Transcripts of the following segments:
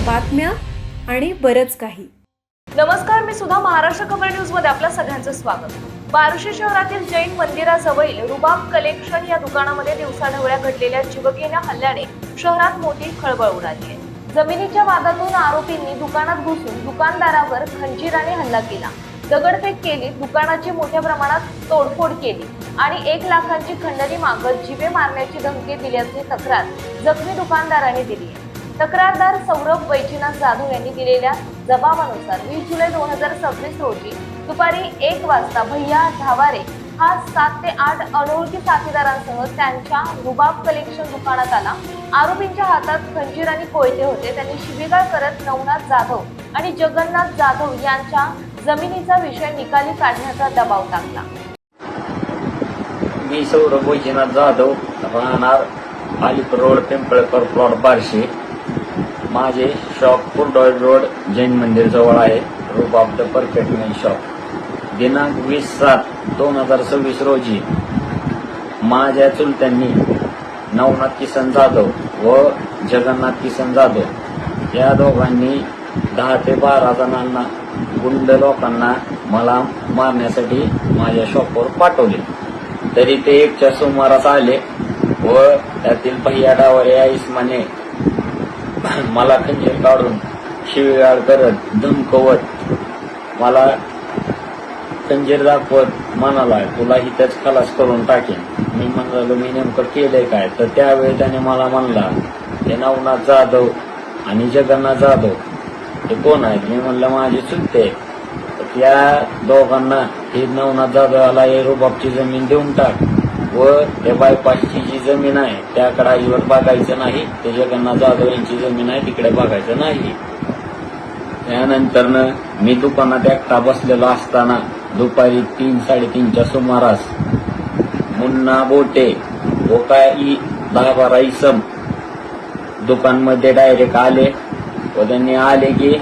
बातम्या आणि बरंच काही. नमस्कार, मी सुद्धा महाराष्ट्र खबर न्यूज मध्ये आपल्या सगळ्यांचं स्वागत. बार्शी शहरातील जैन मंदिराजवळील रुबाब कलेक्शन या दुकानामध्ये दिवसाढवळ्या घडलेल्या जीवघेण्या हल्ल्याने शहरात मोठी खळबळ उडाली आहे. जमिनीच्या वादातून आरोपींनी दुकानात घुसून दुकानदारावर खंजीराने हल्ला केला, दगडफेक केली, दुकानाची मोठ्या प्रमाणात तोडफोड केली आणि 1 लाखांची खंडणी मागत जीवे मारण्याची धमकी दिल्याची तक्रार जखमी दुकानदाराने दिली आहे. तक्रारदार सौरभ वैजनाथ जाधव यांनी दिलेल्या जबाबानुसार 20 जुलै 2026 रोजी दुपारी 1 वाजता भैया ढावारे हा 7 ते 8 अनोळखी साथीदारांसह त्यांच्या रुबाब कलेक्शन दुकानात आला. आरोपींच्या हातात खंजीर आणि कोयते होते. त्यांनी शिवीगाळ करत नवनाथ जाधव आणि जगन्नाथ जाधव यांच्या जमिनीचा विषय निकाली काढण्याचा दबाव टाकला. मी सौरभ वैजनाथ जाधव, राहणार अलीपूर रोड, पिंपळकर प्लॉट, बार्शी. माझे शॉप कुर्डॉल रोड जैन मंदिर जवळ आहे. रुबाब द परफेक्ट मॅन शॉप. दिनांक 20/7/2026 रोजी माझ्या चुलत्यांनी नवनाथ किसन जाधव व जगन्नाथ किसन जाधव या दोघांनी 10 ते 12 जणांना गुंड लोकांना मला मारण्यासाठी माझ्या शॉपवर पाठवले. तरी ते 1च्या सुमारास आले व त्यातील भैया ढावारे या इस्माने मला खंजीर काढून शिवीगाळ करत धमकवत मला खंजीर दाखवत म्हणाला, तुला हिथंच खलास करून टाकेन. मी म्हणालो, मी नेमकं केलंय काय? तर त्यावेळी त्याने मला म्हणला, हे नवनाथ जाधव आणि जगन्नाथ जाधव हे कोण आहेत? मी म्हणलं, माझे चुलते. त्या दोघांना हे नवनाथ जाधवाला हे रुबाबची जमीन देऊन टाक व त्या बायपासची जी जमीन आहे त्याकडे आईवर बघायचं नाही, ते जगन्नाथ जाधव यांची जमीन आहे तिकडे बघायचं नाही. त्यानंतर मी दुकानात एकटा बसलेलो असताना दुपारी 3-3:30च्या सुमारास मुन्ना बोटे व काही 10-12 इसम दुकानमध्ये डायरेक्ट आले व त्यांनी आले की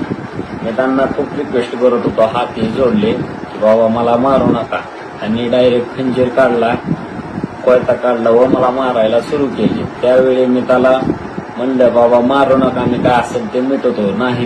मी त्यांना खूप रिक्वेस्ट करत होतो, हाती जोडले की बाबा मला मारू नका. त्यांनी डायरेक्ट खंजीर काढला, कोयता काढला व मला मारायला सुरू केले. त्यावेळी मी त्याला म्हणलं, बाबा मारू नका, मी काय असेल ते मिटवतो. नाही